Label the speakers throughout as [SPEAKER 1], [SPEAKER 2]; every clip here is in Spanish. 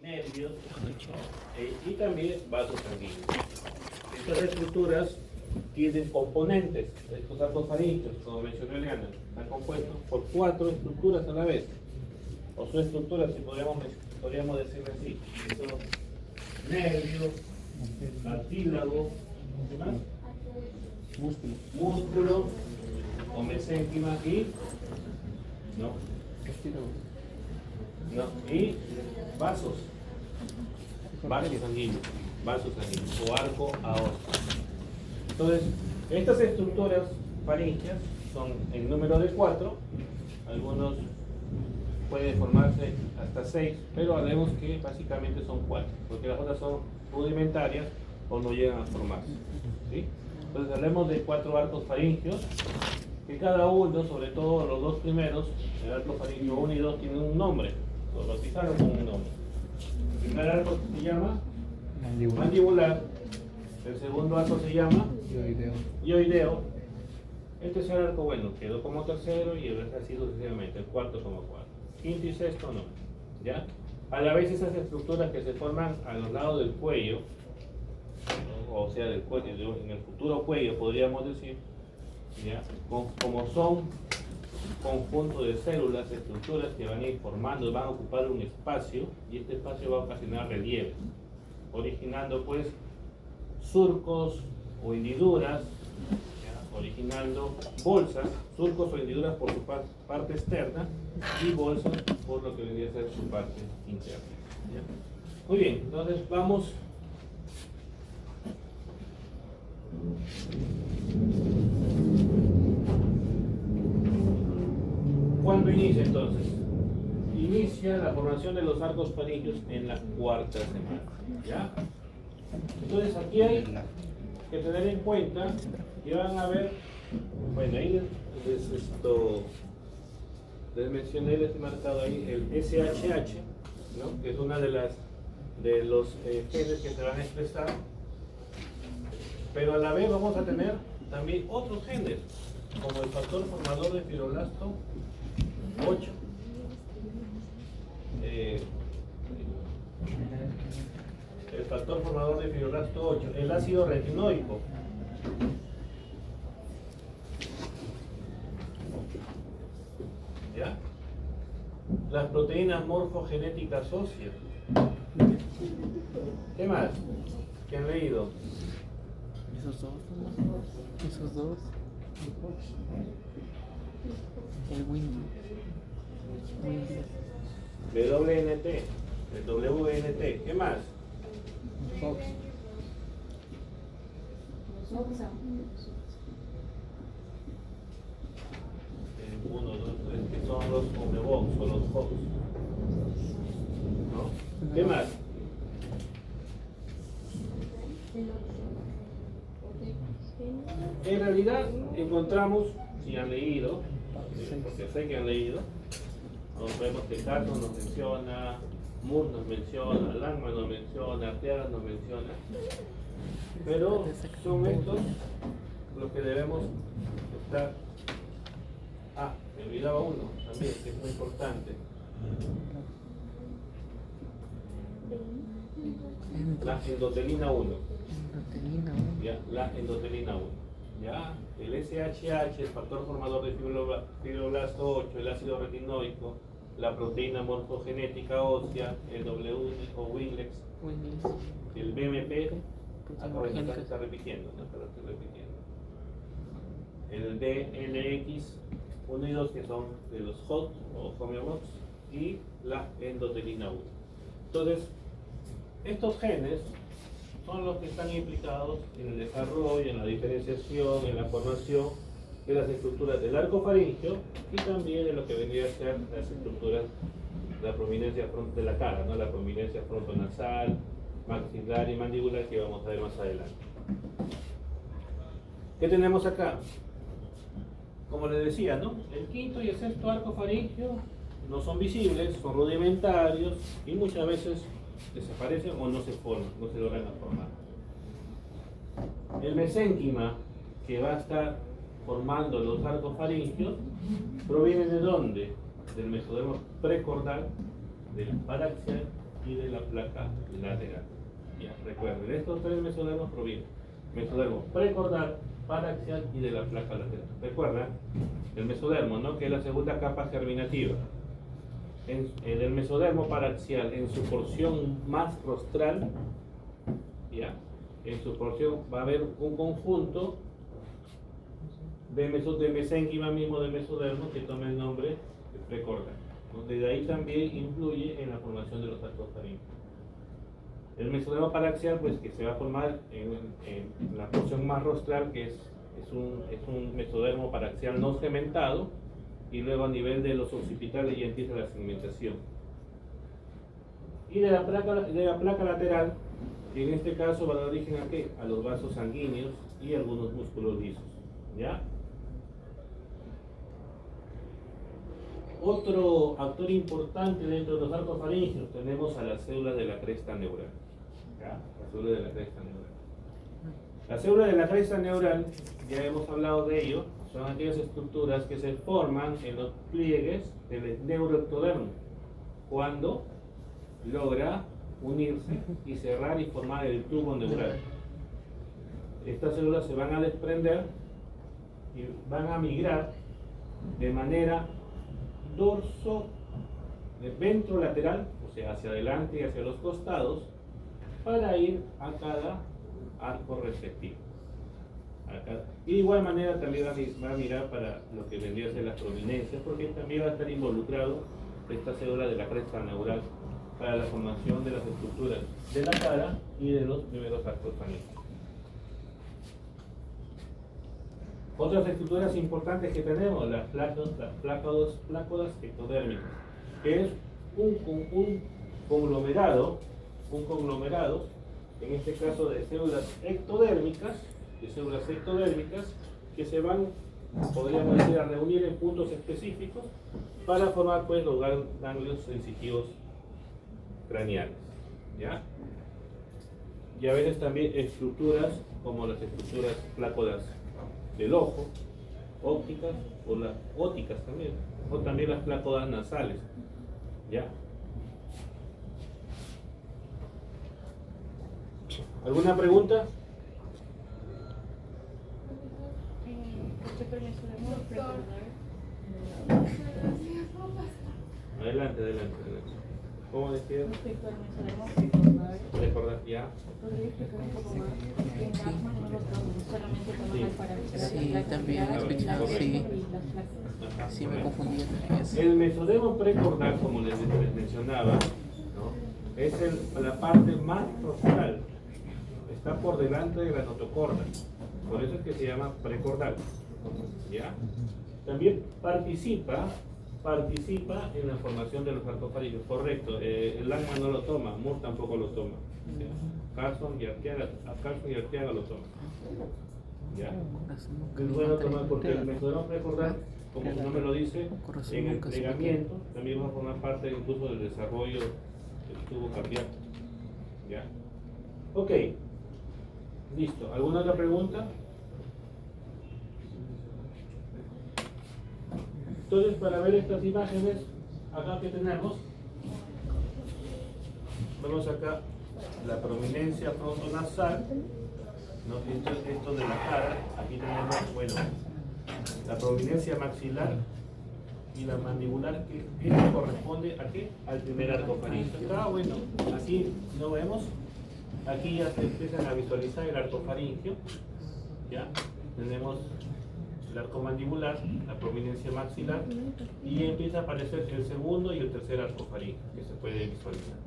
[SPEAKER 1] nervios y también vasos sanguíneos. Estas estructuras tienen componentes. Estos arcos faríngeos, como mencionó Eliana, están compuestos por 4 estructuras a la vez, o son estructuras, si podríamos decirlo así, que son nervios, cartílago, ¿qué más? Músculo, o mesénquima y y vasos sanguíneos o arco aórtico. Entonces, estas estructuras faríngeas son en número de 4, algunos pueden formarse hasta 6, pero hablemos que básicamente son 4, porque las otras son rudimentarias o no llegan a formarse, ¿sí? Entonces hablemos de 4 arcos faríngeos, que cada uno, sobre todo los 2 primeros, el arco faríngeo 1 y 2, tienen un nombre, lo bautizaron con un nombre. El primer arco se llama mandibular, el segundo arco se llama hioideo, el tercer arco, bueno, quedó como tercero y el resto así sucesivamente, el cuarto como cuarto, quinto y sexto no, ¿ya? A la vez esas estructuras que se forman a los lados del cuello, ¿no? O sea, del cuello, en el futuro cuello podríamos decir, ¿ya? Como son conjunto de células, estructuras que van a ir formando, van a ocupar un espacio y este espacio va a ocasionar relieves, originando pues surcos o hendiduras, ¿ya? Originando bolsas, surcos o hendiduras por su parte externa y bolsas por lo que vendría a ser su parte interna, ¿ya? Muy bien, entonces vamos. ¿Cuándo inicia entonces? Inicia la formación de los arcos faríngeos en la 4ª semana, ¿ya? Entonces aquí hay que tener en cuenta que van a ver, bueno, ahí les mencioné, les he marcado ahí el SHH, ¿no? Que es una de los genes que se van a expresar, pero a la vez vamos a tener también otros genes, como el factor formador de fibroblasto 8, el factor formador de fibroblasto 8, el ácido retinoico, ¿ya? Las proteínas morfogenéticas óseas. ¿Qué más? ¿Qué han leído?
[SPEAKER 2] Esos dos. El
[SPEAKER 1] WNT, el WNT. ¿Qué más?
[SPEAKER 2] Fox.
[SPEAKER 1] El 1, 2, 3, que son los Omebox o los Fox, ¿no? ¿Qué más? En realidad encontramos, si han leído, porque sé que han leído, nos vemos que Carlos nos menciona, Moore nos menciona, Langman nos menciona, Arteaga nos menciona, pero son estos los que debemos estar. Ah, me olvidaba uno también, que es muy importante. La endotelina 1. ¿Ya? La endotelina 1. ¿Ya? El SHH, el factor formador de fibroblasto 8, el ácido retinoico, la proteína morfogenética ósea, el W o Winglex, el BMP, está repitiendo, no te lo estoy repitiendo. El DLX 1 y 2, que son de los HOT o homeobox, y la endotelina 1. Entonces, estos genes son los que están implicados en el desarrollo, en la diferenciación, en la formación de las estructuras del arco faríngeo y también de lo que vendría a ser las estructuras de la prominencia de la cara, ¿no? La prominencia frontonasal, maxilar y mandibular, que vamos a ver más adelante. ¿Qué tenemos acá? Como les decía, ¿no? El quinto y el sexto arco faríngeo no son visibles, son rudimentarios y muchas veces desaparecen o no se forman, no se logran formar. El mesénquima que va a estar formando los arcos faríngeos proviene de ¿dónde? Del mesodermo precordal del paraxial y de la placa lateral. Ya, recuerden, de estos tres mesodermos provienen mesodermo precordal, paraxial y de la placa lateral. Recuerda el mesodermo, ¿no? Que es la segunda capa germinativa. En el mesodermo paraxial, en su porción más rostral, ya, en su porción va a haber un conjunto de mesénquima mismo de mesodermo que toma el nombre de precordal, ¿no? Desde ahí también influye en la formación de los arcos faríngeos. El mesodermo paraxial, pues, que se va a formar en la porción más rostral, que es un mesodermo paraxial no segmentado, y luego a nivel de los occipitales ya empieza la segmentación. Y de la placa lateral, que en este caso va a dar origen a ¿qué? A los vasos sanguíneos y algunos músculos lisos, ¿ya? Otro actor importante dentro de los arcos faringeos tenemos a las células de la cresta neural. ¿Ya? Las células de la cresta neural. Las células de la cresta neural, ya hemos hablado de ello, son aquellas estructuras que se forman en los pliegues del neuroectodermo cuando logra unirse y cerrar y formar el tubo neural. Estas células se van a desprender y van a migrar de manera ventrolateral, o sea, hacia adelante y hacia los costados, para ir a cada arco respectivo. Y de igual manera también va a mirar para lo que vendría a ser las prominencias, porque también va a estar involucrado esta célula de la cresta neural para la formación de las estructuras de la cara y de los primeros arcos faríngeos. Otras estructuras importantes que tenemos, las plácodas ectodérmicas, que es un conglomerado, en este caso de células ectodérmicas, que se van, podríamos decir, a reunir en puntos específicos para formar, pues, los ganglios sensitivos craneales, ¿ya? Y a veces también estructuras como las estructuras plácodas del ojo, ópticas o las óticas también, o también las plácodas nasales, ¿ya? ¿Alguna pregunta? Adelante. ¿Cómo decía?
[SPEAKER 3] Respecto al mesodermo
[SPEAKER 1] Recordar, ya.
[SPEAKER 3] ¿podría explicar un poco más? Que en Bachmann no lo toman, solamente toman
[SPEAKER 1] Sí.
[SPEAKER 3] al paraxial,
[SPEAKER 2] Sí,
[SPEAKER 3] la placa
[SPEAKER 2] también
[SPEAKER 3] lateral,
[SPEAKER 2] escuché,
[SPEAKER 3] la
[SPEAKER 2] sí.
[SPEAKER 3] y las placas.
[SPEAKER 1] Ajá.
[SPEAKER 2] Sí, me confundía también eso.
[SPEAKER 1] El mesodermo precordal, como les mencionaba, ¿no? Es la parte más rostral, está por delante de la notocorda, por eso es que se llama precordal, ¿ya? También participa en la formación de los arcos faríngeos, correcto. El Langman no lo toma, Moore tampoco lo toma, ¿ya? Carlson y Arteaga lo toman, ¿ya? Es bueno tomar porque el mesodermo precordal, como su nombre lo dice, en el plegamiento también va a formar parte incluso del desarrollo del tubo cardíaco, ¿ya? Ok, listo. ¿Alguna otra pregunta? Entonces, para ver estas imágenes, acá que tenemos, vemos acá la prominencia frontonasal, ¿no? Esto de la cara. Aquí tenemos, bueno, la prominencia maxilar y la mandibular, que esto corresponde a ¿qué? Al primer arco faríngeo. Acá, bueno, aquí no vemos, aquí ya se empiezan a visualizar el arco faríngeo, ya tenemos el arco mandibular, la prominencia maxilar, y empieza a aparecer el segundo y el tercer arco faríngeo que se puede visualizar.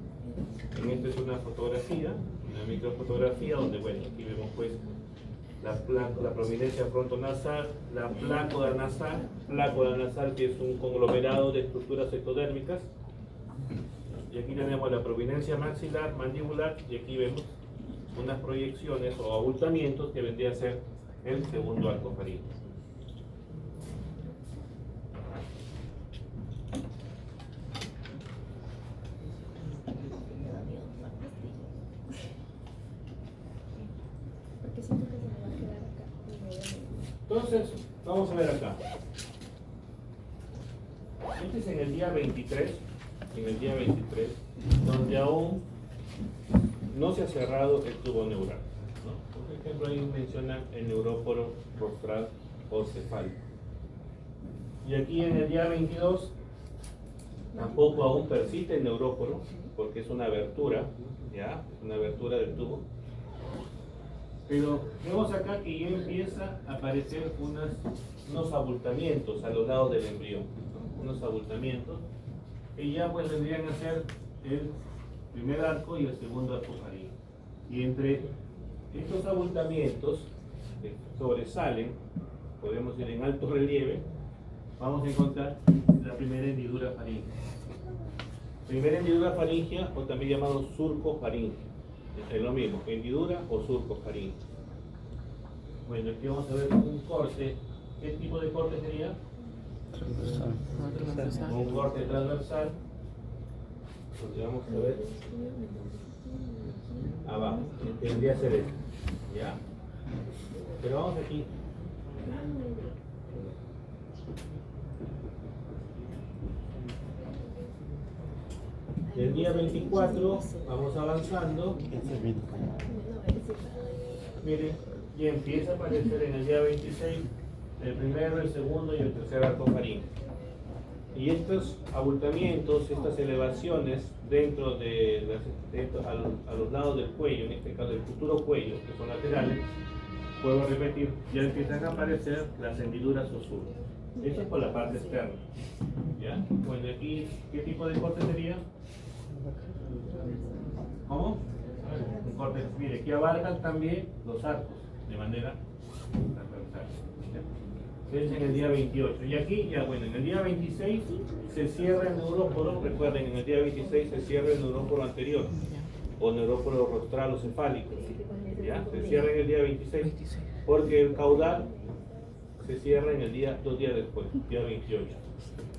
[SPEAKER 1] En esta es una fotografía, una microfotografía, donde, bueno, aquí vemos pues la prominencia frontonasal, la plácoda nasal, que es un conglomerado de estructuras ectodérmicas, y aquí tenemos la prominencia maxilar, mandibular, y aquí vemos unas proyecciones o abultamientos que vendría a ser el segundo arco faríngeo.
[SPEAKER 3] Porque siento que se me va a quedar acá.
[SPEAKER 1] Entonces, vamos a ver acá. Este es en el día 23 en el día 23, donde aún no se ha cerrado el tubo neural, ¿no? Por ejemplo, ahí menciona el neuróporo rostral o cefálico. Y aquí en el día 22 tampoco aún persiste el neuróporo, porque es una abertura, ¿ya? Una abertura del tubo. Pero vemos acá que ya empieza a aparecer unos abultamientos a los lados del embrión, ¿no? Unos abultamientos que ya pues vendrían a ser el primer arco y el segundo arco faríngeo. Y entre estos abultamientos que sobresalen, podemos ir en alto relieve, vamos a encontrar la primera hendidura faríngea. Primera hendidura faríngea, o también llamado surco faríngeo. Es lo mismo, hendidura o surco faríngeo. Bueno, aquí vamos a ver un corte. ¿Qué tipo de corte sería?
[SPEAKER 2] Transversal.
[SPEAKER 1] Un corte transversal. Donde vamos a ver abajo. Tendría que ser esto. ¿Ya? Pero vamos aquí. Del día 24 vamos avanzando. Miren, y empieza a aparecer en el día 26 el primero, el segundo y el tercer arco faríngeo. Y estos abultamientos, estas elevaciones dentro de a los lados del cuello, en este caso el futuro cuello, que son laterales, puedo repetir, ya empiezan a aparecer las hendiduras o surcos. Esto es por la parte externa. ¿Ya? Bueno, aquí, ¿qué tipo de corte sería? ¿Cómo? Un corte, mire, aquí abarcan también los arcos de manera transversal. Es en el día 28. Y aquí, ya bueno, en el día 26 se cierra el neuróporo. Recuerden, en el día 26 se cierra el neuróporo anterior, o neuróporo rostral o cefálico. ¿Ya? Se cierra en el día 26, porque el caudal se cierra en el día, 2 días después, día 28.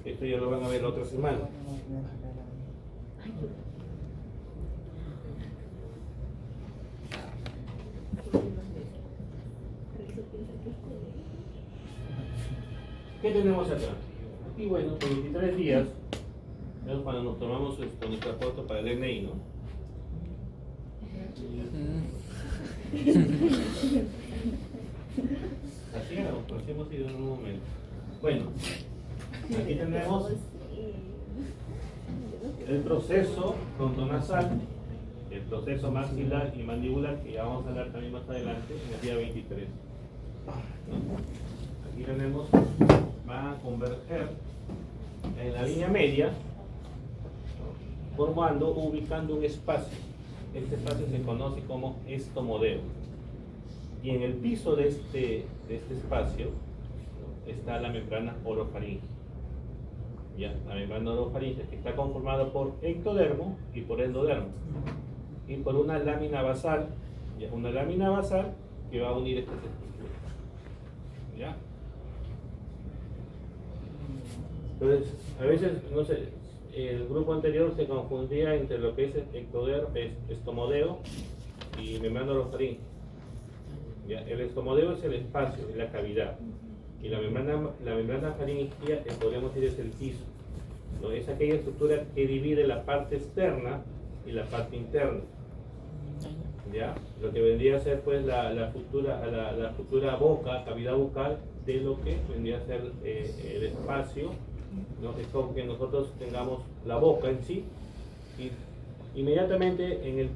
[SPEAKER 1] Esto ya lo van a ver la otra semana. ¿Qué tenemos acá? Aquí, bueno, por 23 días, es cuando nos tomamos nuestra foto para el DNI, ¿no? Así era, así hemos ido en un momento. Bueno, aquí tenemos el proceso frontonasal, el proceso maxilar y mandibular, que ya vamos a hablar también más adelante, en el día 23. ¿No? Aquí tenemos, van a converger en la línea media, ¿no? Formando, ubicando un espacio. Este espacio se conoce como estomodeo. Y en el piso de este espacio, ¿no? Está la membrana orofaríngea. Ya, la membrana orofaríngea, que está conformada por ectodermo y por endodermo. Y por una lámina basal, ya, una lámina basal que va a unir estas estructuras. ¿Ya? Entonces, a veces, no sé, el grupo anterior se confundía entre lo que es ectodermo, estomodeo y membrana orofaríngea. ¿Ya? El estomodeo es el espacio, es la cavidad. Y la membrana faríngea, podríamos decir, es el piso, ¿no? Es aquella estructura que divide la parte externa y la parte interna. ¿Ya? Lo que vendría a ser pues la futura boca, cavidad bucal, de lo que vendría a ser el espacio, ¿no? Es como que nosotros tengamos la boca en sí y inmediatamente en el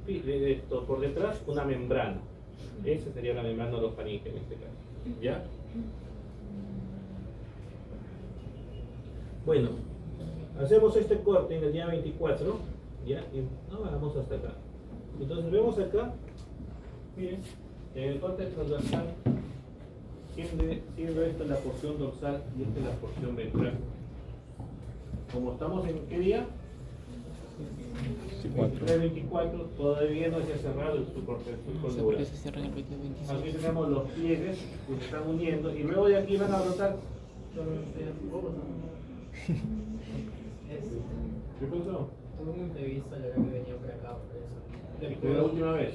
[SPEAKER 1] por detrás una membrana. Esa sería la membrana orofaríngea en este caso. ¿Ya? Bueno, hacemos este corte en el día 24, ¿ya? Y no bajamos hasta acá. Entonces vemos acá, miren, en el corte transversal, siendo esta la porción dorsal y esta es la porción ventral. Como estamos en ¿qué día? 24, todavía no se ha cerrado el surco neural. Aquí tenemos los pliegues que se están uniendo y luego de aquí van a brotar. ¿Qué pasó?
[SPEAKER 4] Tuve un imprevisto a la hora que venía por acá, por eso.
[SPEAKER 1] ¿Fue la última vez?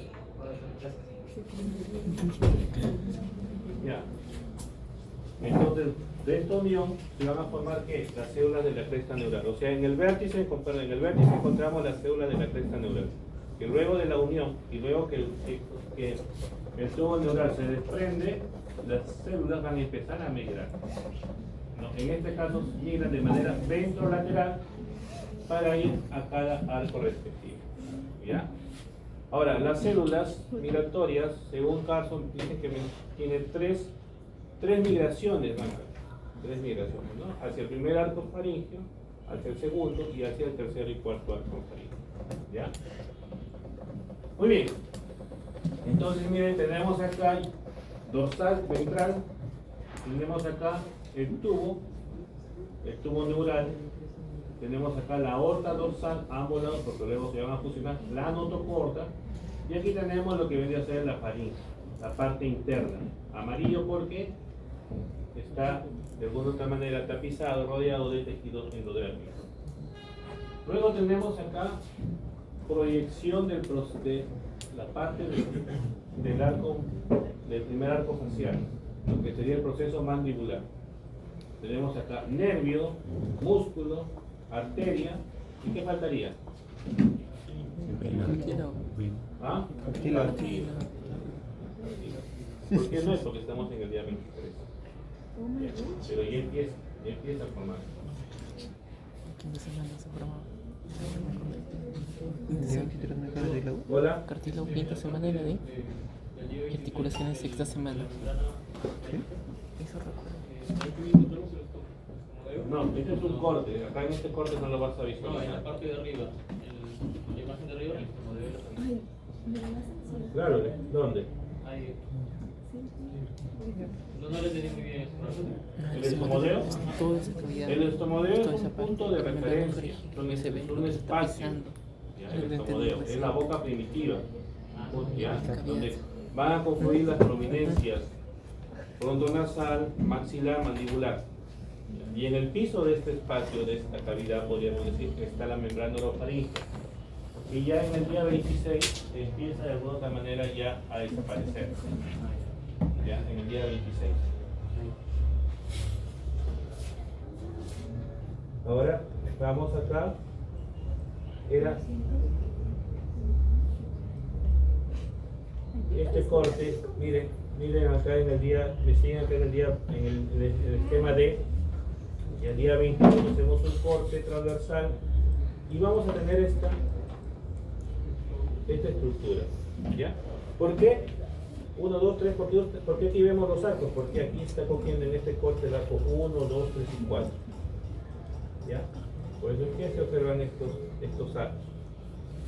[SPEAKER 1] Ya. Entonces, de esta unión se van a formar ¿qué? Las células de la cresta neural. O sea, en el vértice encontramos las células de la cresta neural. Que luego de la unión y luego que el tubo neural se desprende, las células van a empezar a migrar. ¿No? En este caso migran de manera ventrolateral para ir a cada arco respectivo. ¿Ya? Ahora, las células migratorias, según Carson, dice que tiene tres migraciones, tres migraciones, ¿no? Hacia el primer arco faríngeo, hacia el segundo y hacia el tercer y cuarto arco faríngeo. ¿Ya? Muy bien. Entonces, miren, tenemos acá dorsal, ventral, tenemos acá el tubo neural, tenemos acá la aorta dorsal, ambos lados, porque luego se van a fusionar, la notocorda, y aquí tenemos lo que vendría a ser la faringe, la parte interna. Amarillo porque está de alguna otra manera tapizado, rodeado de tejido endodérmico. Luego tenemos acá proyección de la parte del arco, del primer arco facial, lo que sería el proceso mandibular. Tenemos acá nervio, músculo, arteria, ¿y qué faltaría? ¿Ah? Cartílago. ¿Por qué no es? Porque estamos en el día 23. Pero ya empieza a formar. Hola.
[SPEAKER 2] Cartílago quinta semana y la de articulaciones sexta semana. Eso recuerdo.
[SPEAKER 1] No, este es un corte. Acá en este corte no lo vas a
[SPEAKER 4] No, en
[SPEAKER 1] visualizar.
[SPEAKER 4] la parte de arriba. La imagen de arriba, el modelo.
[SPEAKER 1] Claro, ¿dónde?
[SPEAKER 4] Ahí. No le entendí muy bien eso.
[SPEAKER 1] ¿El estomodeo?
[SPEAKER 2] Toda esa cavidad.
[SPEAKER 1] El estomodeo
[SPEAKER 2] Toda
[SPEAKER 1] es
[SPEAKER 2] esa
[SPEAKER 1] un
[SPEAKER 2] parte
[SPEAKER 1] punto de
[SPEAKER 2] que me da
[SPEAKER 1] referencia,
[SPEAKER 2] que se ve,
[SPEAKER 1] es un
[SPEAKER 2] que se está
[SPEAKER 1] espacio.
[SPEAKER 2] pisando.
[SPEAKER 1] Ya,
[SPEAKER 2] Yo
[SPEAKER 1] el
[SPEAKER 2] lo
[SPEAKER 1] estomodeo
[SPEAKER 2] entendí
[SPEAKER 1] es la boca primitiva, ya,
[SPEAKER 2] Cavidad.
[SPEAKER 1] donde van a confluir las prominencias frontonasal, maxilar, mandibular. Y en el piso de este espacio, de esta cavidad, podríamos decir que está la membrana orofaríngea. Y ya en el día 26 empieza de alguna otra manera ya a desaparecer. Ya, en el día 26. Ahora vamos acá. Era este corte, miren acá en el día, me siguen acá en el día, en el esquema D, y el día 21 hacemos un corte transversal y vamos a tener esta estructura, ¿ya? ¿Por qué? 1, 2, 3, ¿por qué aquí vemos los arcos? Porque aquí está cogiendo en este corte el arco 1, 2, 3 y 4, ¿ya? Por eso es que se observan estos arcos.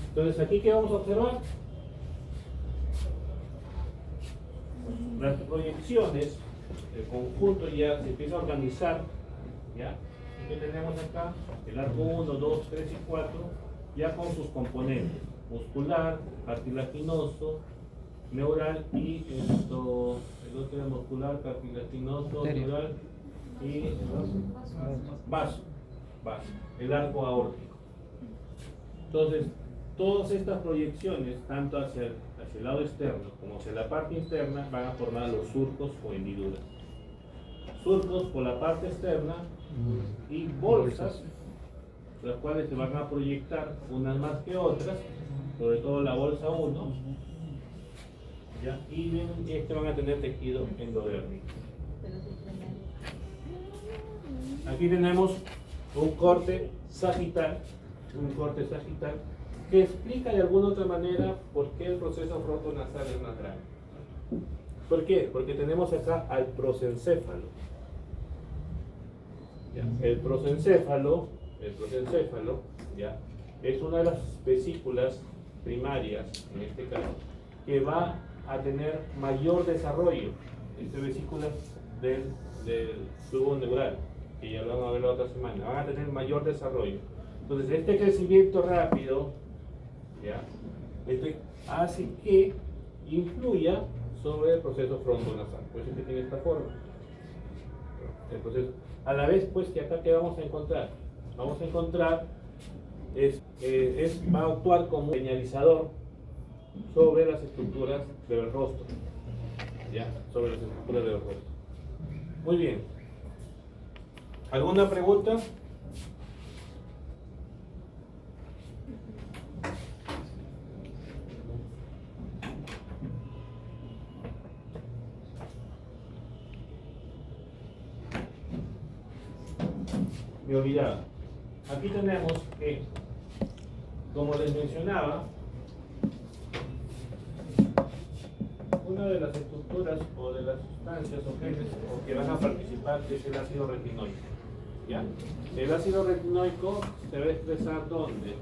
[SPEAKER 1] Entonces, ¿aquí qué vamos a observar? Las proyecciones, el conjunto ya se empieza a organizar, ¿ya? Y que tenemos acá el arco 1, 2, 3 y 4, ya con sus componentes, muscular, cartilaginoso, neural y el otro era muscular, cartilaginoso, neural y vaso, el arco aórtico. Entonces, todas estas proyecciones, tanto hacia el lado externo como hacia la parte interna, van a formar los surcos o hendiduras. Surcos por la parte externa y bolsas, las cuales se van a proyectar unas más que otras, sobre todo la bolsa 1, ¿ya? Y van a tener tejido endodérmico. Aquí tenemos un corte sagital, que explica de alguna otra manera por qué el proceso frontonasal es más grande. ¿Por qué? Porque tenemos acá al prosencéfalo. ¿Ya? El prosencéfalo, ¿ya? Es una de las vesículas primarias, en este caso, que va a tener mayor desarrollo. Esta vesícula del tubo neural, que ya lo van a ver la otra semana, van a tener mayor desarrollo. Entonces, este crecimiento rápido, ¿ya? Hace que influya sobre el proceso frontonasal. Por eso es que tiene esta forma. Entonces, a la vez, pues, que acá, ¿qué vamos a encontrar? Vamos a encontrar, va a actuar como señalizador sobre las estructuras del rostro. ¿Ya? Sobre las estructuras del rostro. Muy bien. ¿Alguna pregunta? Me olvidaba. Aquí tenemos que, como les mencionaba, una de las estructuras o de las sustancias o genes o que van a participar es el ácido retinoico. ¿Ya? El ácido retinoico se va a expresar ¿dónde?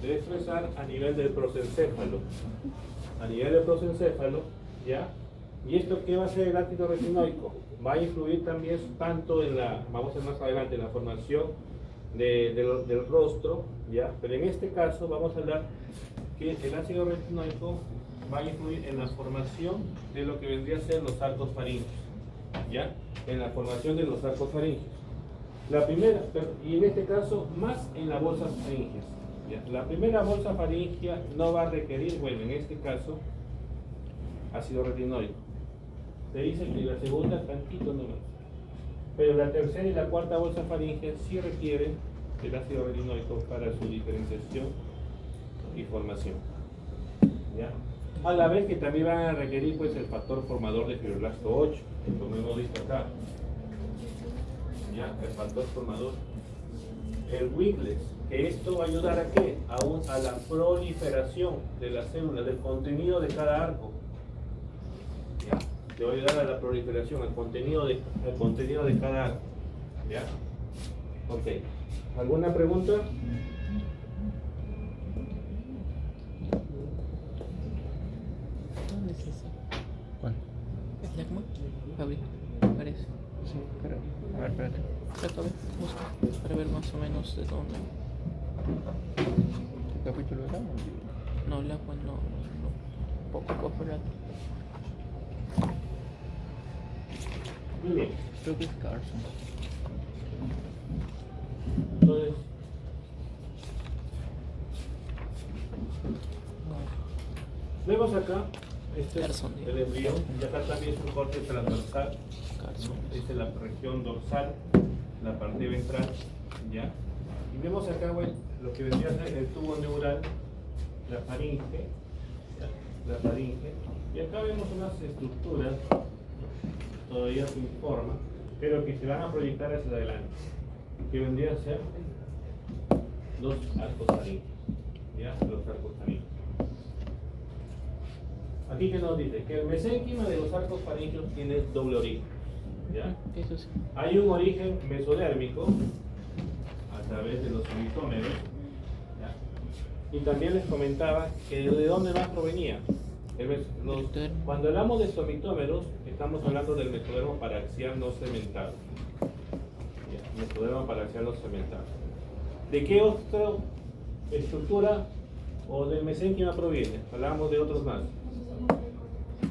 [SPEAKER 1] Se va a expresar a nivel del prosencéfalo. A nivel del prosencéfalo, ¿ya? ¿Y esto qué va a hacer el ácido retinoico? Va a influir también tanto en la, vamos a ver más adelante, en la formación del rostro, ¿ya? Pero en este caso vamos a hablar que el ácido retinoico va a influir en la formación de lo que vendría a ser los arcos faringeos, ¿ya? En la formación de los arcos faringeos. La primera, y en este caso más en la bolsa faríngea, ¿ya? La primera bolsa faríngea no va a requerir, bueno, en este caso, ácido retinoico. Se dice que la segunda tantito nomás, pero la tercera y la cuarta bolsa faríngea sí requieren el ácido retinoico para su diferenciación y formación, ¿ya? A la vez que también van a requerir pues el factor formador de fibroblasto 8, como hemos visto acá, ¿ya? El factor formador, el Wiggles, que esto va a ayudar a ¿qué? A la proliferación de las células, del contenido de cada arco, ¿ya? Te va a ayudar a la proliferación, al contenido de cada arco, ¿ya? Ok. ¿Alguna pregunta?
[SPEAKER 2] ¿Dónde es eso?
[SPEAKER 5] ¿Cuál?
[SPEAKER 2] ¿Es Lagma? Fabri, parece.
[SPEAKER 5] Sí, pero. A ver, espérate.
[SPEAKER 2] Trata de buscar para ver más o menos de dónde.
[SPEAKER 5] ¿Qué capítulo era?
[SPEAKER 2] No, Lagma no. Poco popular.
[SPEAKER 1] Muy bien.
[SPEAKER 5] Creo que es Carson.
[SPEAKER 1] Entonces, vemos acá, este es
[SPEAKER 2] Carson,
[SPEAKER 1] el embrión, y acá también es un corte transversal,
[SPEAKER 2] Carson.
[SPEAKER 1] esta es la región dorsal, la parte ventral, ¿ya? Y vemos acá, bueno, lo que vendría a ser el tubo neural, la faringe, ¿ya? La faringe, y acá vemos unas estructuras todavía sin forma, pero que se van a proyectar hacia adelante, que vendrían a ser los arcos faringeos, ¿ya? Los arcos faringeos. Aquí que nos dice que el mesénquima de los arcos faringeos tiene doble origen, ¿ya?
[SPEAKER 2] Eso sí.
[SPEAKER 1] Hay un origen mesodérmico a través de los somitómeros, ¿ya? Y también les comentaba que de dónde más provenía. Cuando hablamos de somitómeros, estamos hablando del mesodermo paraxial no cementado. ¿Ya? Mesodermo paraxial no cementado. ¿De qué otra estructura o del mesénquima proviene? Hablamos de otros más.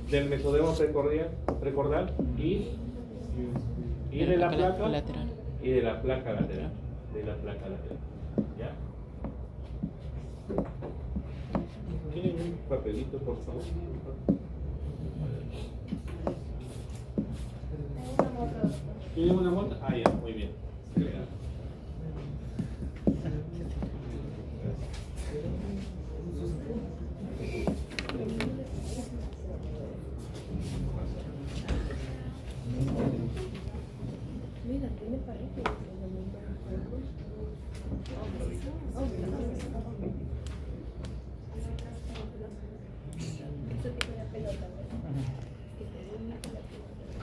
[SPEAKER 1] Del mesodermo precordal y de la placa
[SPEAKER 2] lateral.
[SPEAKER 1] y de la placa lateral. De la placa lateral. ¿Ya? ¿Tienen un papelito, por favor? ¿Tienen una muestra? Ah, ya, muy bien.
[SPEAKER 3] Mira, tiene parece que lo mismo. Eso tipo de pelota, ¿verdad?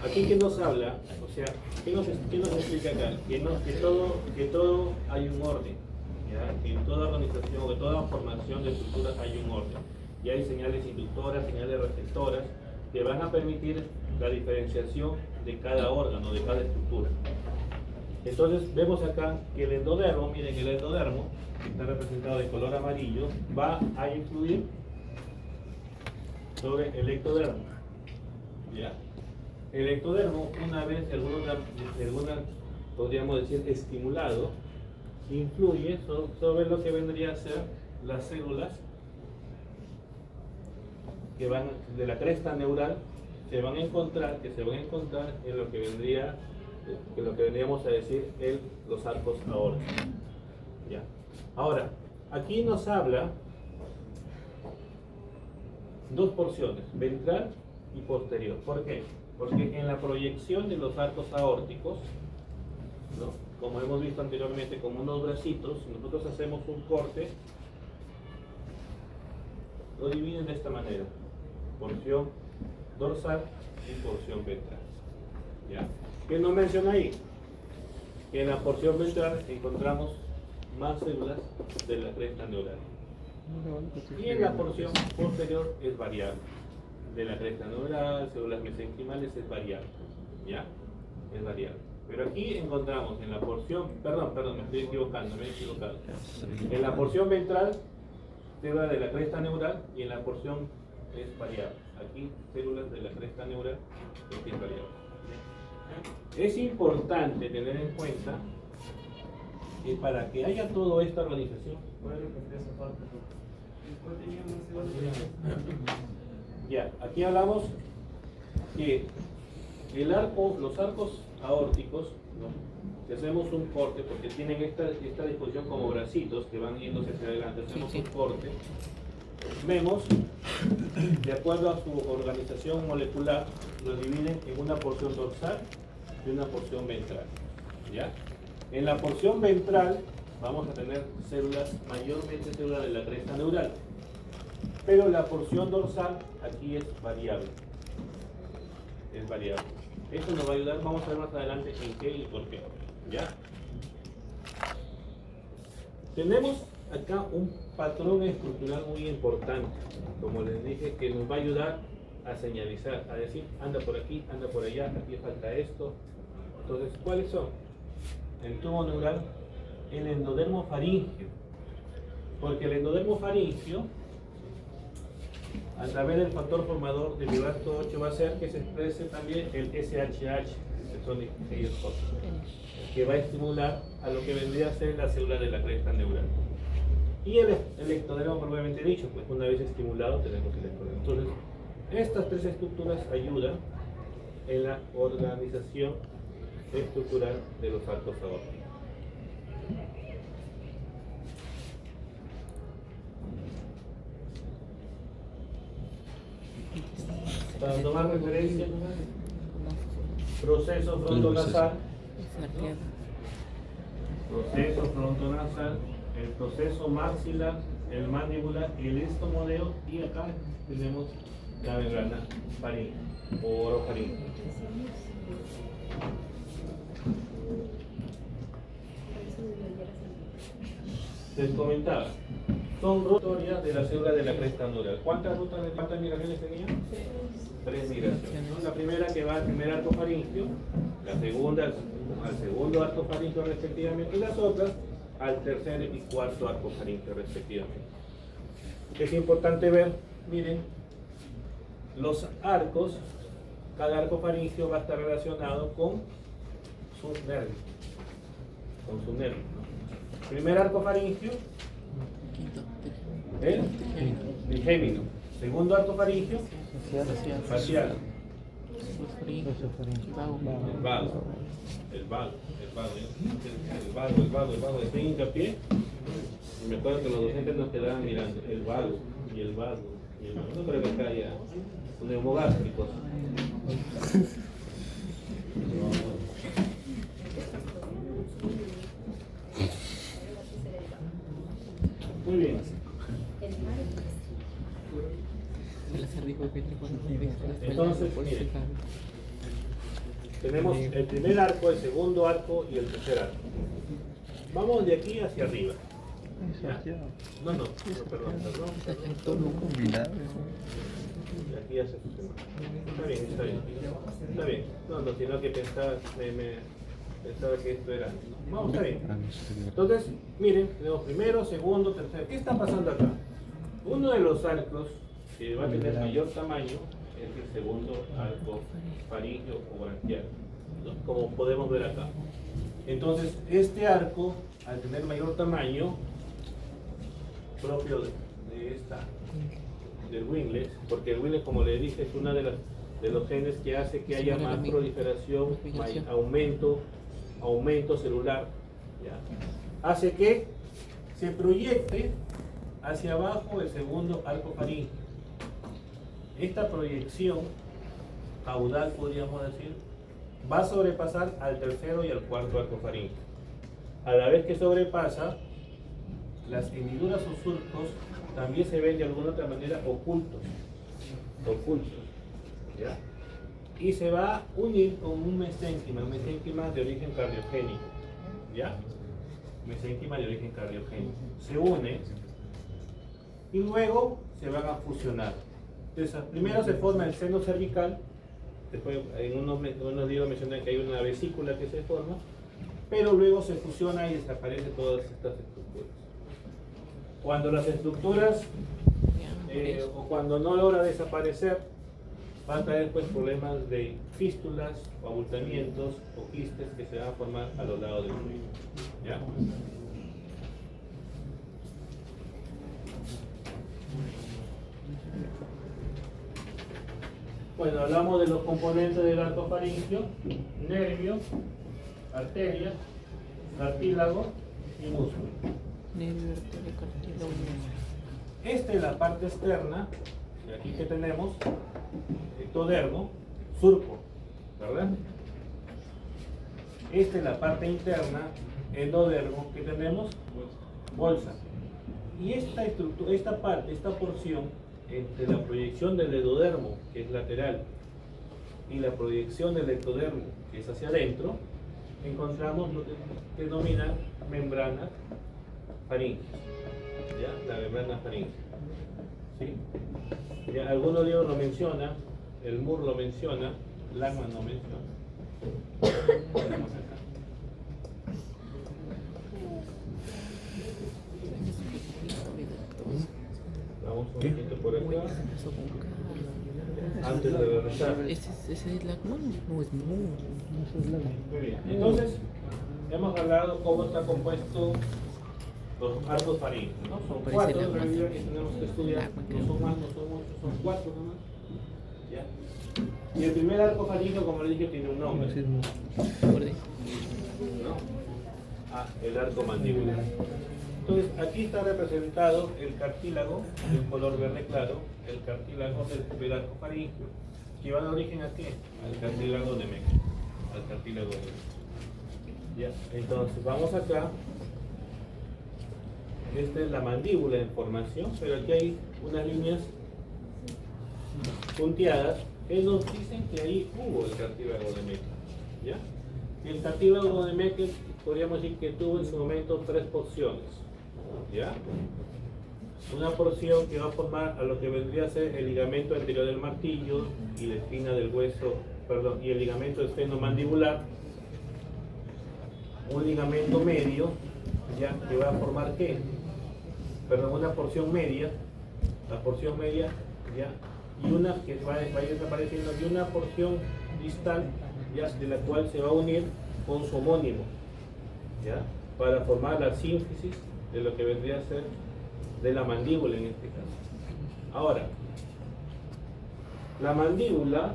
[SPEAKER 1] Aquí que nos habla, o sea, ¿qué nos explica acá? Que todo hay un orden, ¿ya? Que en toda organización, o en toda formación de estructuras hay un orden. Y hay señales inductoras, señales receptoras, que van a permitir la diferenciación de cada órgano, de cada estructura. Entonces vemos acá que el endodermo, miren, el endodermo, que está representado de color amarillo, va a influir sobre el ectodermo, ¿ya? El ectodermo, una vez, alguna podríamos decir, estimulado, influye sobre lo que vendría a ser las células que van de la cresta neural, que se van a encontrar en lo que vendría que lo que veníamos a decir los arcos aórticos. ¿Ya? Ahora, aquí nos habla dos porciones, ventral y posterior. ¿Por qué? Porque en la proyección de los arcos aórticos, ¿no?, como hemos visto anteriormente, como unos bracitos, si nosotros hacemos un corte, lo dividen de esta manera: porción dorsal y porción ventral. ¿Ya? ¿Qué nos menciona ahí? Que en la porción ventral encontramos más células de la cresta neural. Y en la porción posterior es variable. De la cresta neural, células mesenquimales, es variable. ¿Ya? Es variable. Pero aquí encontramos en la porción, perdón, me estoy equivocando, En la porción ventral, células de la cresta neural, y en la porción es variable. Aquí, células de la cresta neural, aquí es variable. Es importante tener en cuenta que para que haya toda esta organización, ya, aquí hablamos que los arcos aórticos, ¿no?, si hacemos un corte, porque tienen esta disposición como bracitos que van yéndose hacia adelante, hacemos un corte, vemos, de acuerdo a su organización molecular, lo dividen en una porción dorsal y una porción ventral. ¿Ya? En la porción ventral vamos a tener células, mayormente células de la cresta neural, pero la porción dorsal aquí es variable. Es variable. Esto nos va a ayudar, vamos a ver más adelante en qué y por qué. ¿Ya? Tenemos acá un patrón estructural muy importante, como les dije, que nos va a ayudar a señalizar, a decir, anda por aquí, anda por allá, aquí falta esto. Entonces, ¿cuáles son? El tubo neural, el endodermo faríngeo, porque el endodermo faríngeo, a través del factor formador del fibrato 8, va a hacer que se exprese también el SHH, que son aquellos que va a estimular a lo que vendría a ser la célula de la cresta neural. Y el ectodermo, propiamente dicho, pues una vez estimulado tenemos el ectodermo. Entonces, estas tres estructuras ayudan en la organización estructural de los arcos aórticos. Para tomar referencia, proceso frontonasal, proceso frontonasal, el proceso maxilar, el mandibular, el estomodeo, y acá tenemos la membrana faríngea o orofaríngea. Les comentaba, son rotorias de la célula de la cresta neural. ¿Cuántas migraciones tenía? 3 migraciones, ¿no? La primera que va al primer arco faríngeo, la segunda al segundo arco faríngeo respectivamente, y las otras al tercer y cuarto arco faríngeo respectivamente. Es importante ver, miren, los arcos, cada arco faríngeo va a estar relacionado con su nervio. Con su nervio, ¿no? Primer arco faríngeo, el trigémino. Segundo arco faríngeo, facial. El vago. Estoy hincapié. Y me acuerdo que los docentes nos quedaban mirando. El vago. No creo que acá haya neumogástricos. Muy bien. Entonces, miren, tenemos el primer arco, el segundo arco y el tercer arco. Vamos de aquí hacia arriba. ¿Ya? No, perdón. De aquí hacia arriba. Está bien. No, sino que pensaba que esto era. Vamos, está bien. Entonces, miren, tenemos primero, segundo, tercero. ¿Qué está pasando acá? Uno de los arcos que va a tener mayor tamaño es el segundo arco faríngeo o branquial, ¿no?, como podemos ver acá. Entonces, este arco, al tener mayor tamaño, propio del winglet, porque el winglet, como les dije, es una de las de los genes que hace que
[SPEAKER 2] Se
[SPEAKER 1] haya
[SPEAKER 2] muere la
[SPEAKER 1] más
[SPEAKER 2] migra-
[SPEAKER 1] proliferación,
[SPEAKER 2] migración.
[SPEAKER 1] aumento celular, ¿ya? Hace que se proyecte hacia abajo el segundo arco faríngeo. Esta proyección caudal, podríamos decir, va a sobrepasar al tercero y al cuarto arco faríngeo. A la vez que sobrepasa, las hendiduras o surcos también se ven de alguna otra manera ocultos, ¿ya? Y se va a unir con un mesénquima de origen cardiogénico, ¿ya? Mesénquima de origen cardiogénico. Se une y luego se van a fusionar. Entonces, primero se forma el seno cervical, después en unos libros mencionan que hay una vesícula que se forma, pero luego se fusiona y desaparecen todas estas estructuras. Cuando las estructuras o cuando no logra desaparecer, va a traer pues problemas de fístulas o abultamientos o quistes que se van a formar a los lados del cuello, ¿ya? Bueno, hablamos de los componentes del arco faríngeo: nervio, arteria, cartílago y músculo.
[SPEAKER 2] Nervio, arteria, cartílago y músculo.
[SPEAKER 1] Esta es la parte externa, y aquí que tenemos ectodermo, surco, ¿verdad? Esta es la parte interna, endodermo, que tenemos bolsa. Y esta parte, esta porción, entre la proyección del endodermo, que es lateral, y la proyección del ectodermo, que es hacia adentro, encontramos lo que denomina membrana faríngea. ¿Ya? La membrana faríngea. ¿Sí? Ya, algunos libros lo mencionan, el Moore lo menciona, Langman no menciona. Tenemos acá. Vamos un poquito por acá. Antes de regresar.
[SPEAKER 2] ¿Ese es Lachman? No, es Moore.
[SPEAKER 1] Muy bien. Entonces, hemos hablado cómo está compuesto los arcos faríngeos, ¿no? Son
[SPEAKER 2] Parece
[SPEAKER 1] cuatro
[SPEAKER 2] la
[SPEAKER 1] en realidad
[SPEAKER 2] masa.
[SPEAKER 1] que tenemos que estudiar. No son más, no son muchos, son cuatro nomás. ¿Ya? Y el primer arco faríngeo, como le dije, tiene un nombre,
[SPEAKER 2] Acordé.
[SPEAKER 1] ¿no? Ah, el arco mandíbular. Entonces, aquí está representado el cartílago de un color verde claro, el cartílago del primer arco faríngeo, que va de origen a qué? Al cartílago de Meckel, al cartílago de Meckel. Ya, entonces vamos acá. Esta es la mandíbula en formación, pero aquí hay unas líneas punteadas que nos dicen que ahí hubo el cartílago de Meckel. ¿Ya? Y el cartílago de Meckel podríamos decir que tuvo en su momento tres porciones. ¿Ya? Una porción que va a formar a lo que vendría a ser el ligamento anterior del martillo y la espina del hueso, perdón, y el ligamento esfenomandibular. Un ligamento medio, ¿ya? Que va a formar ¿qué? Perdón, una porción media, la porción media, ¿ya? Y una que va a ir desapareciendo, y una porción distal, ¿ya? De la cual se va a unir con su homónimo, ¿ya? Para formar la síntesis de lo que vendría a ser de la mandíbula en este caso. Ahora, la mandíbula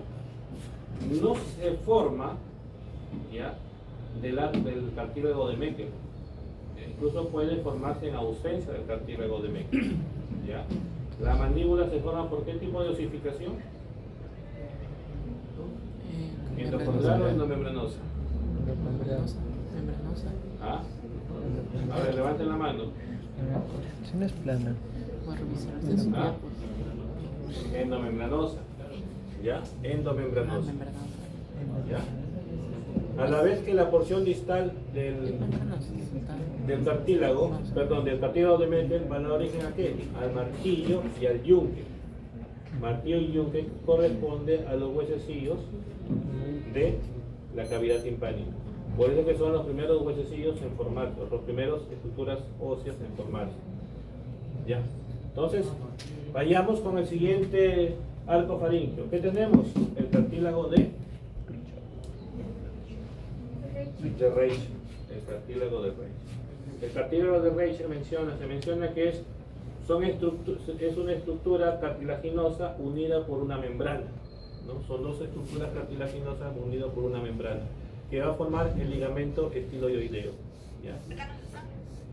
[SPEAKER 1] no se forma, ¿ya? Del cartílago de Meckel. Incluso puede formarse en ausencia del cartílago de Meckel. ¿Ya? La mandíbula se forma por qué tipo de osificación? ¿Endocondylar o endomembranosa?
[SPEAKER 2] Membranosa.
[SPEAKER 1] ¿Ah? A ver, levanten la mano.
[SPEAKER 5] Si no es plana.
[SPEAKER 2] Voy a revisar eso.
[SPEAKER 1] ¿Ah? Endomembranosa. ¿Ya? Endomembranosa.
[SPEAKER 2] Membranosa.
[SPEAKER 1] ¿Ya? A la vez que la porción distal
[SPEAKER 2] Es
[SPEAKER 1] del
[SPEAKER 2] membranosa.
[SPEAKER 1] del cartílago de Meckel va a dar origen a qué? Al martillo y al yunque. Martillo y yunque corresponde a los huesecillos de la cavidad timpánica. Por eso que son los primeros huesecillos en formarse, los primeros estructuras óseas en formarse. ¿Ya? Entonces, vayamos con el siguiente arco faríngeo. ¿Qué tenemos? El cartílago de Reicher. El cartílago de Reicher. El cartílago de Reicher se menciona que es una estructura cartilaginosa unida por una membrana. ¿no? Son dos estructuras cartilaginosas unidas por una membrana que va a formar el ligamento estiloideo. ¿Ya?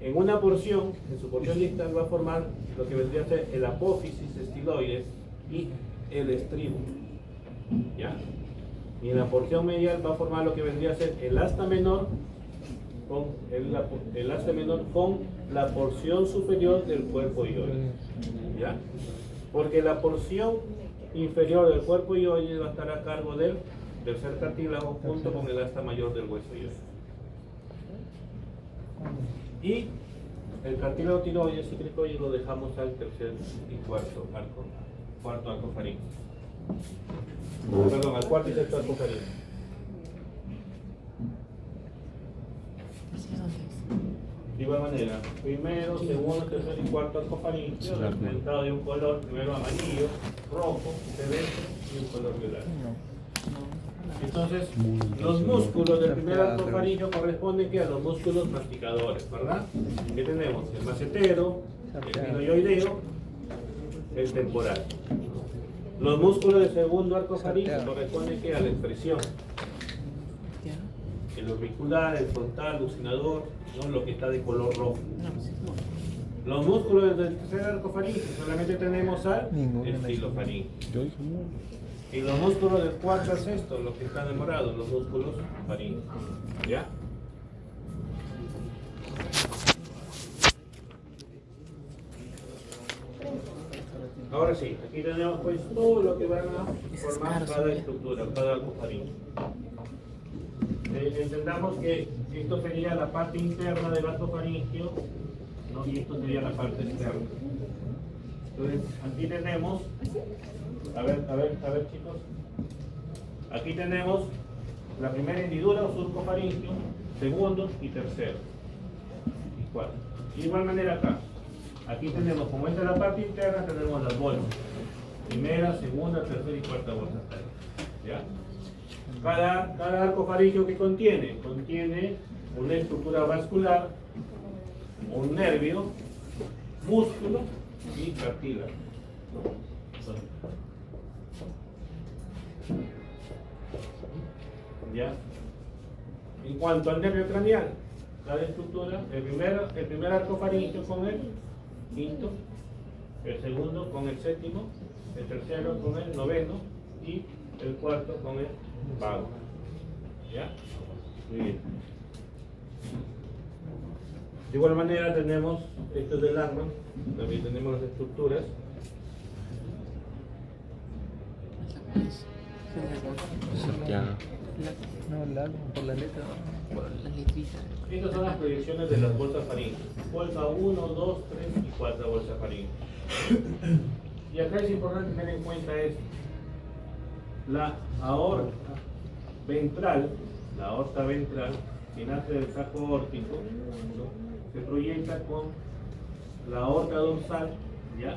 [SPEAKER 1] En una porción, en su porción distal, va a formar lo que vendría a ser el apófisis estiloides y el estribo. ¿Ya? Y en la porción medial va a formar lo que vendría a ser el asta menor con el asta menor con la porción superior del cuerpo hioide. ¿Ya? Porque la porción inferior del cuerpo hioide va a estar a cargo del tercer cartílago junto con el asta mayor del hueso hioide. Y el cartílago tiroides y cricoide lo dejamos al tercer y cuarto arco faríngeo. Perdón, al cuarto y sexto arco faríngeo. De igual manera, primero, segundo, tercer y cuarto arco faríngeo, representado de un color, primero amarillo, rojo, celeste y un color violeta. Entonces, los músculos del primer arco faríngeo corresponden a los músculos masticadores, ¿verdad? ¿Qué tenemos? El macetero, el timoyoideo, el temporal. Los músculos del segundo arco faríngeo corresponden a la expresión. El orbicular, el frontal, lucinador, ¿no? Lo que está de color rojo. Los músculos del tercer arco faríngeo solamente tenemos al estilofaríngeo. Y los músculos del cuarto al sexto, los que están en morado, los músculos faríngeos. ¿Ya? Ahora sí, aquí tenemos pues todo lo que van a formar cada estructura, cada arco faríngeo. Entendamos que esto sería la parte interna del arco faríngeo, ¿no? Y esto sería la parte externa. Entonces, aquí tenemos, a ver chicos, aquí tenemos la primera hendidura o surco faríngeo, segundo y tercero, y cuarto. De igual manera acá, aquí tenemos, como esta es la parte interna, tenemos las bolsas, primera, segunda, tercera y cuarta bolsa. ¿Ya? Cada arco faríngeo que contiene una estructura vascular, un nervio, músculo y cartílago. ¿Ya? En cuanto al nervio craneal, cada estructura, el primer arco faríngeo con el quinto, el segundo con el séptimo, el tercero con el noveno y el cuarto con el vago. ¿Ya? Muy bien. De igual manera tenemos, esto es del alma, también tenemos las estructuras.
[SPEAKER 5] No, el álbum, por la letra.
[SPEAKER 2] Por las letritas.
[SPEAKER 1] Estas son las proyecciones de las bolsas faríngeas. Bolsa 1, 2, 3 y 4 bolsas faríngeas. Y acá es importante tener en cuenta esto. La aorta ventral, que nace del saco aórtico, ¿no? Se proyecta con la aorta dorsal, ¿ya?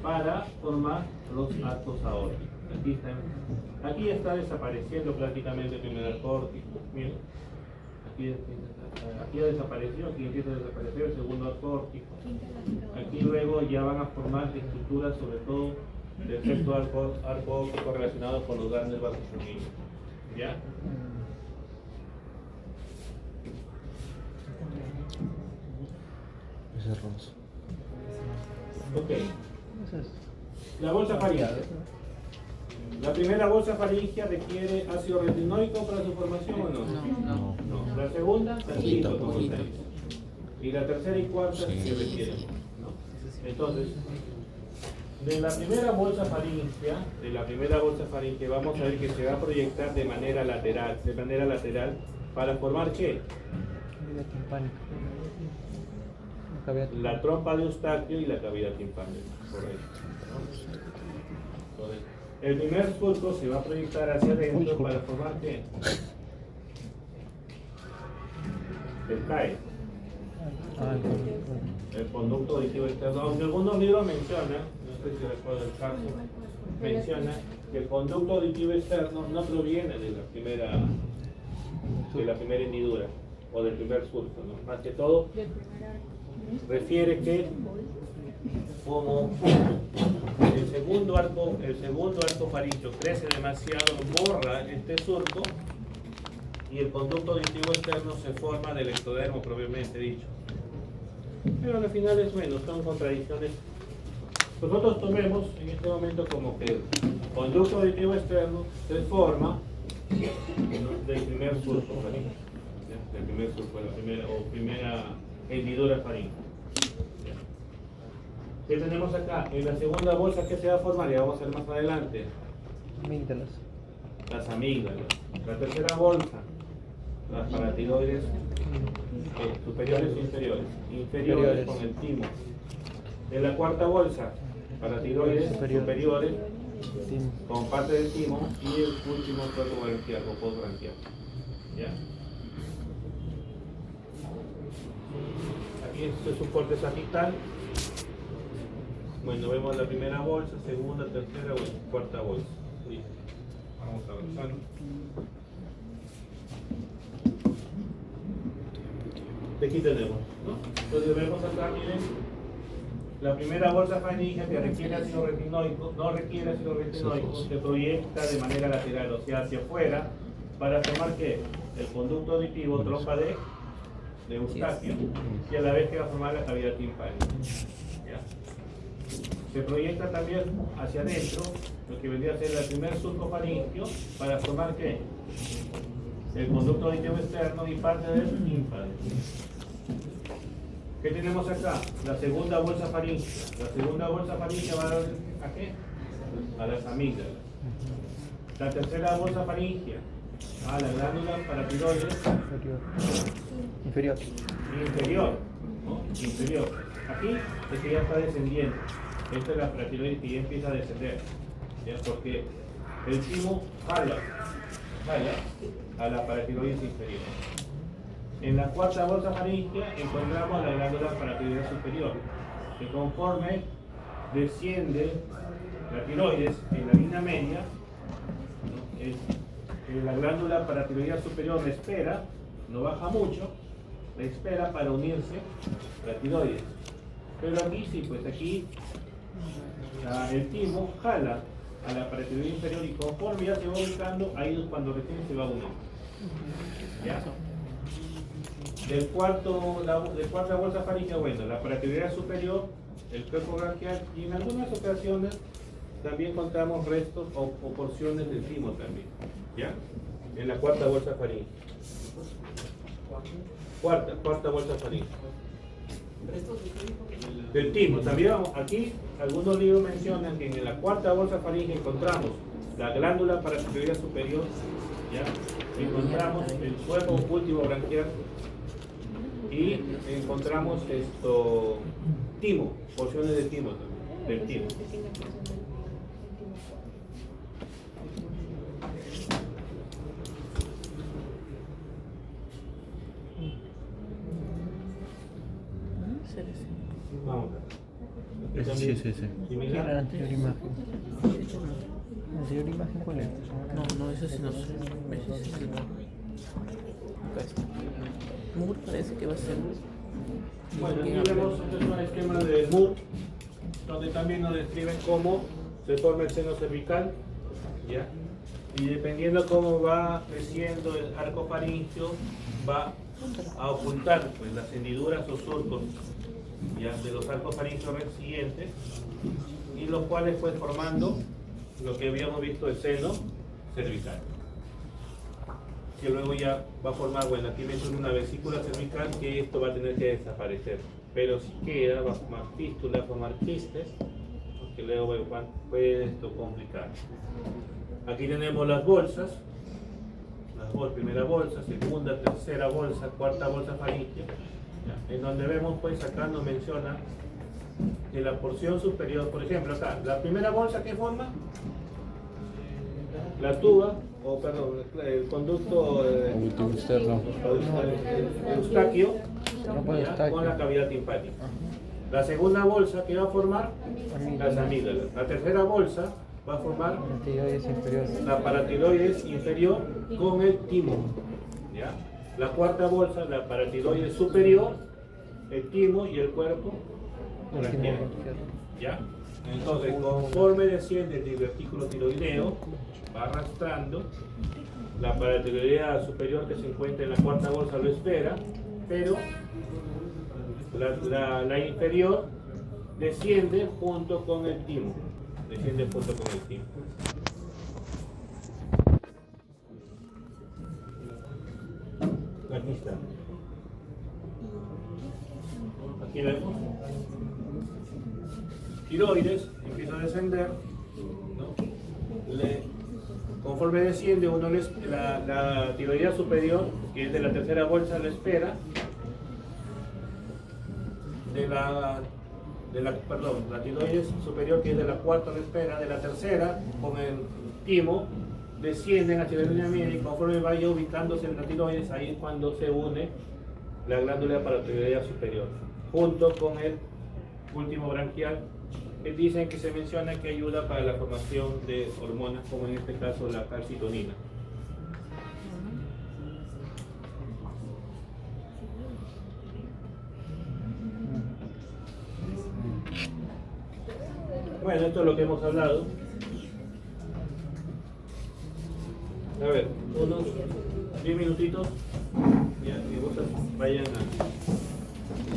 [SPEAKER 1] Para formar los arcos aórticos. Aquí está desapareciendo prácticamente el primer arco aórtico. Miren, aquí ha desaparecido, aquí empieza a desaparecer el segundo arco aórtico. Aquí luego ya van a formar estructuras, sobre todo del sexto arco aórtico relacionado con los grandes vasos sanguíneos. ¿Ya?
[SPEAKER 5] Ese es rosa.
[SPEAKER 1] Ok. La bolsa faríngea. La primera bolsa faríngea requiere ácido retinoico para su formación o no? No. La segunda, tantito, como se dice. Y la tercera y cuarta sí requieren, ¿no? Entonces, de la primera bolsa faríngea vamos a ver que se va a proyectar de manera lateral, para formar ¿qué?
[SPEAKER 5] Cavidad timpánica.
[SPEAKER 1] La trompa de Eustaquio y la cavidad timpánica, correcto, ¿no? Entonces, el primer surco se va a proyectar hacia adentro para formar ¿qué? El CAE. El conducto auditivo externo. Aunque algunos libros mencionan, no sé si recuerdo el caso, menciona que el conducto auditivo externo no proviene de la primera hendidura o del primer surco, ¿no? Más que todo refiere que como el segundo segundo arco faríngeo crece demasiado, borra este surco y el conducto auditivo externo se forma del ectodermo propiamente dicho. Pero al final es bueno, son contradicciones. Nosotros tomemos en este momento como que el conducto auditivo externo se forma, ¿no?, del primer surco faríngeo, ¿ya? Del primer surco, la primera hendidura faríngea. ¿Qué tenemos acá? En la segunda bolsa, ¿qué se va a formar? Ya vamos a ver más adelante.
[SPEAKER 5] Amígdalas.
[SPEAKER 1] Las amígdalas. La tercera bolsa, las paratiroides superiores e inferiores. Inferiores con el timo. En la cuarta bolsa, paratiroides superiores con parte del timo y el último cuerpo branquial o postbranquial. ¿Ya? Aquí este es un corte sagital. Bueno, vemos la primera bolsa, segunda, tercera, bueno, cuarta bolsa. Listo. Vamos avanzando. Aquí tenemos, ¿no? Entonces vemos acá, miren, la primera bolsa faríngea que requiere ácido retinoico, no requiere ácido retinoico, se proyecta de manera lateral, o sea, hacia afuera, para formar ¿qué? El conducto auditivo, trompa de Eustaquio, y a la vez que va a formar la cavidad timpánica. ¿Ya? Se proyecta también hacia adentro, lo que vendría a ser el primer surco faríngeo, para formar ¿qué? El conducto auditivo externo y parte del tímpano. ¿Qué tenemos acá? La segunda bolsa faríngea. La segunda bolsa faríngea va a qué? A las amígdalas. La tercera bolsa faríngea a la glándula paratiroides
[SPEAKER 5] Inferior.
[SPEAKER 1] inferior, ¿no? Inferior. Aquí es que ya está descendiendo. Esta es la paratiroides que ya empieza a descender. ¿Ya? Porque el timo jala a la paratiroides inferior. En la cuarta bolsa faríngea encontramos la glándula paratiroides superior, que conforme desciende la tiroides en la línea media, ¿no? La glándula paratiroides superior la espera, no baja mucho, la espera para unirse a la tiroides. Pero aquí sí, pues aquí el timo jala a la paratiroides inferior y conforme ya se va ubicando, ahí es cuando recién se va a unir. ¿Ya? De cuarta bolsa faríngea, bueno, la paratiroides superior, el cuerpo branquial y en algunas ocasiones también encontramos restos o porciones del timo también, ¿ya? En la cuarta bolsa faríngea. Cuarta bolsa faríngea. Del timo, también vamos, aquí algunos libros mencionan que en la cuarta bolsa faríngea encontramos la glándula paratiroides superior, ¿ya? Encontramos el cuerpo último branquial y encontramos timo, porciones de timo también, del timo. Vamos a ver.
[SPEAKER 5] Sí.
[SPEAKER 1] Similar.
[SPEAKER 5] La anterior imagen. ¿La anterior imagen cuál es?
[SPEAKER 2] No, eso sí no sé. Ese es el muro. Acá está. Muro parece que va a ser.
[SPEAKER 1] Bueno, aquí vemos un esquema del MUR, donde también nos describen cómo se forma el seno cervical, ¿ya? Y dependiendo cómo va creciendo el arco faríngeo, va a ocultar pues, las hendiduras o surcos, ¿ya? De los arcos faríngeos siguientes, y los cuales fue formando lo que habíamos visto el seno cervical, que luego ya va a formar, bueno, aquí menciona una vesícula cervical, que esto va a tener que desaparecer, pero si queda, va a formar fístula, va a formar quistes, que luego puede esto complicar. Aquí tenemos las bolsas, primera bolsa, segunda, tercera bolsa, cuarta bolsa faríngea, ¿ya? En donde vemos, pues acá nos menciona que la porción superior, por ejemplo acá, la primera bolsa que forma, la tuba, o perdón, el conducto
[SPEAKER 5] externo.
[SPEAKER 1] Eustaquio,
[SPEAKER 5] Eustaquio.
[SPEAKER 1] con la cavidad timpánica. La segunda bolsa que va a formar las amígdalas. La tercera bolsa va a formar
[SPEAKER 5] Paratiroides inferior.
[SPEAKER 1] la paratiroides inferior con el timo, ¿ya? La cuarta bolsa, la paratiroides superior, el timo y el cuerpo branquial, ¿ya? Entonces, conforme desciende el divertículo tiroideo, va arrastrando. La paratiroidea superior que se encuentra en la cuarta bolsa lo espera, pero la inferior desciende junto con el timo. Desciende junto con el timo. Aquí está. Aquí vemos. Tiroides empieza a descender, ¿no? Conforme desciende, la tiroidea superior, que es de la tercera bolsa, la espera. La tiroides superior, que es de la cuarta, la espera. De la tercera, con el timo, descienden hacia la línea media y conforme vaya ubicándose en la tiroides, ahí es cuando se une la glándula paratiroidea superior, junto con el último branquial, que dicen que se menciona que ayuda para la formación de hormonas, como en este caso la calcitonina. Bueno, esto es lo que hemos hablado. A ver, unos 10 minutitos, ya que vosotros vayan a